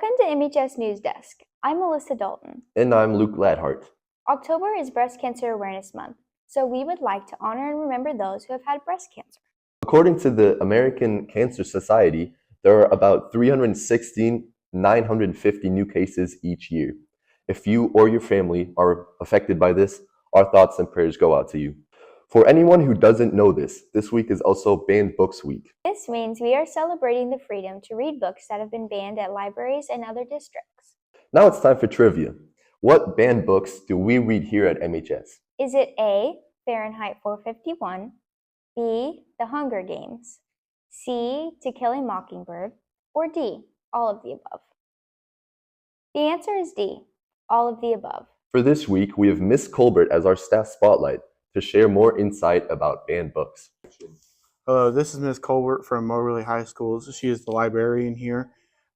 Welcome to MHS NewsDesk. I'm Melissa Dalton. And I'm Luke Ladhart. October is Breast Cancer Awareness Month, so we would like to honor and remember those who have had breast cancer. According to the American Cancer Society, there are about 316,950 new cases each year. If you or your family are affected by this, our thoughts and prayers go out to you. For anyone who doesn't know this week is also Banned Books Week. This means we are celebrating the freedom to read books that have been banned at libraries and other districts. Now it's time for trivia. What banned books do we read here at MHS? Is it A, Fahrenheit 451, B, The Hunger Games, C, To Kill a Mockingbird, or D, all of the above? The answer is D, all of the above. For this week, we have Miss Colbert as our staff spotlight to share more insight about banned books. Hello, this is Ms. Colbert from Moberly High School. She is the librarian here.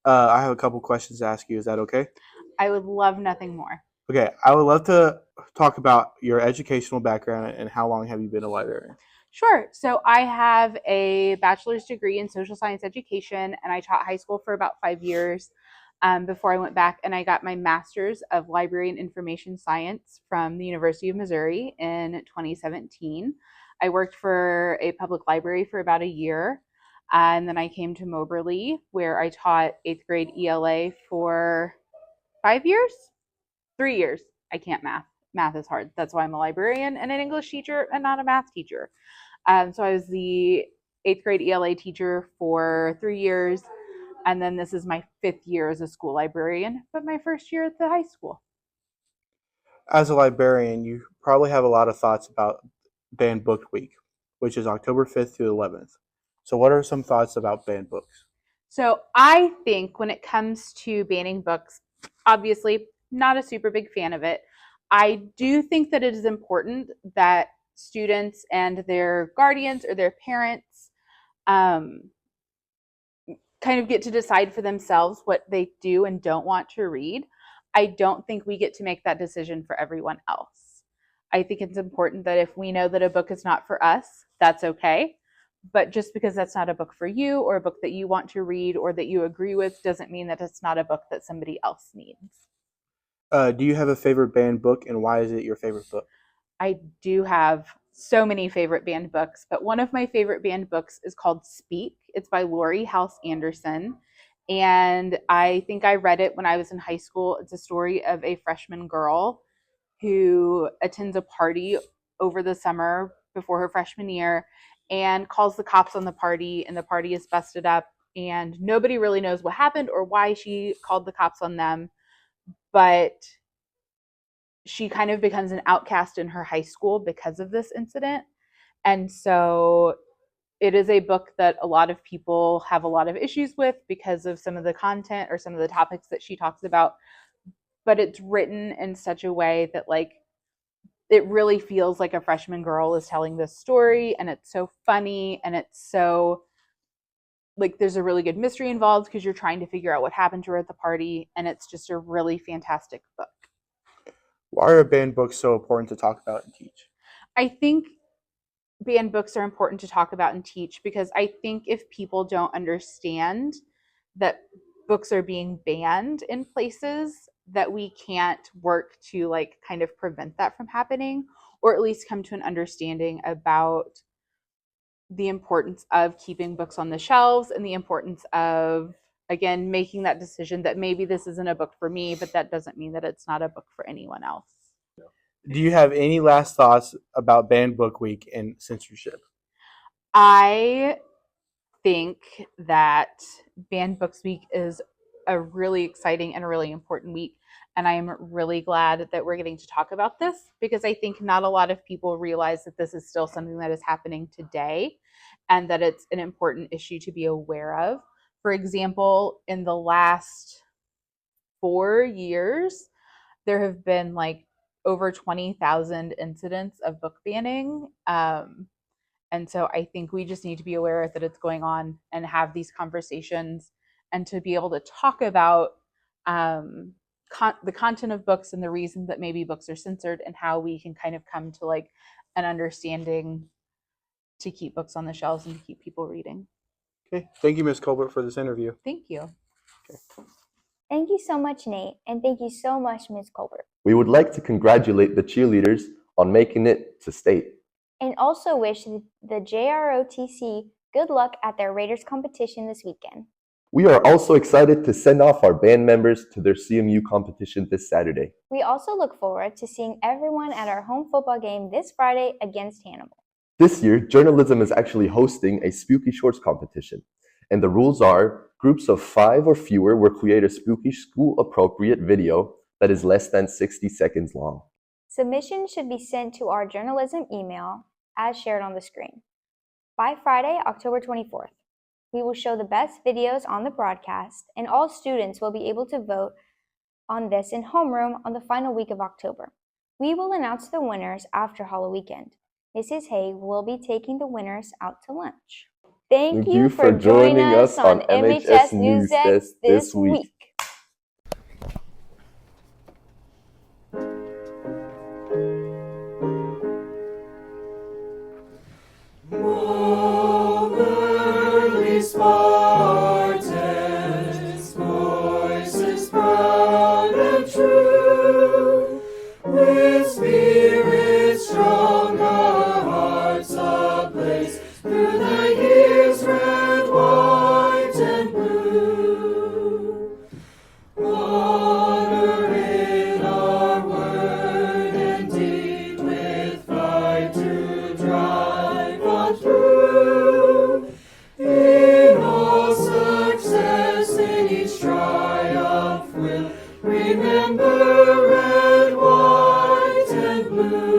I have a couple questions to ask you. Is that okay? I would love nothing more. Okay, I would love to talk about your educational background and how long have you been a librarian? Sure. So I have a bachelor's degree in social science education, and I taught high school for about 5 years before I went back and I got my master's of library and information science from the University of Missouri in 2017. I worked for a public library for about a year, and then I came to Moberly where I taught 8th grade ELA for 5 years? 3 years. I can't math. Math is hard. That's why I'm a librarian and an English teacher and not a math teacher. So I was the 8th grade ELA teacher for 3 years. And then this is my 5th year as a school librarian, but my first year at the high school. As a librarian, you probably have a lot of thoughts about Banned Book Week, which is October 5th through 11th. So what are some thoughts about banned books? So I think when it comes to banning books, obviously not a super big fan of it. I do think that it is important that students and their guardians or their parents kind of get to decide for themselves what they do and don't want to read. I don't think we get to make that decision for everyone else. I think it's important that if we know that a book is not for us, that's okay. But just because that's not a book for you or a book that you want to read or that you agree with doesn't mean that it's not a book that somebody else needs. Do you have a favorite banned book, and why is it your favorite book? I do have so many favorite banned books, but one of my favorite banned books is called Speak. It's by Lori House Anderson, and I think I read it when I was in high school. It's a story of a freshman girl who attends a party over the summer before her freshman year and calls the cops on the party, and the party is busted up, and nobody really knows what happened or why she called the cops on them, but she kind of becomes an outcast in her high school because of this incident. And so it is a book that a lot of people have a lot of issues with because of some of the content or some of the topics that she talks about. But it's written in such a way that it really feels like a freshman girl is telling this story, and it's so funny, and it's so there's a really good mystery involved because you're trying to figure out what happened to her at the party, and it's just a really fantastic book. Why are banned books so important to talk about and teach? I think banned books are important to talk about and teach because I think if people don't understand that books are being banned in places, that we can't work to kind of prevent that from happening, or at least come to an understanding about the importance of keeping books on the shelves and the importance of, again, making that decision that maybe this isn't a book for me, but that doesn't mean that it's not a book for anyone else. Do you have any last thoughts about Banned Book Week and censorship? I think that Banned Books Week is a really exciting and a really important week. And I am really glad that we're getting to talk about this because I think not a lot of people realize that this is still something that is happening today and that it's an important issue to be aware of. For example, in the last 4 years, there have been over 20,000 incidents of book banning. And so I think we just need to be aware that it's going on and have these conversations and to be able to talk about the content of books and the reason that maybe books are censored and how we can kind of come to an understanding to keep books on the shelves and to keep people reading. Okay. Thank you, Ms. Colbert, for this interview. Thank you. Okay. Thank you so much, Nate, and thank you so much, Ms. Colbert. We would like to congratulate the cheerleaders on making it to state. And also wish the JROTC good luck at their Raiders competition this weekend. We are also excited to send off our band members to their CMU competition this Saturday. We also look forward to seeing everyone at our home football game this Friday against Hannibal. This year, journalism is actually hosting a spooky shorts competition. And the rules are groups of 5 or fewer will create a spooky school-appropriate video that is less than 60 seconds long. Submissions should be sent to our journalism email as shared on the screen. By Friday, October 24th, we will show the best videos on the broadcast, and all students will be able to vote on this in homeroom on the final week of October. We will announce the winners after Halloween weekend. Mrs. Hay will be taking the winners out to lunch. Thank you for joining us on MHS NewsDesk this week. Moberly Spartans, voices proud and true, with spirits strong, our hearts ablaze, through the years red, white, and blue. Honor in our word and deed, with fight to drive on through. In all success, in each triumph, we'll remember red, white, and blue.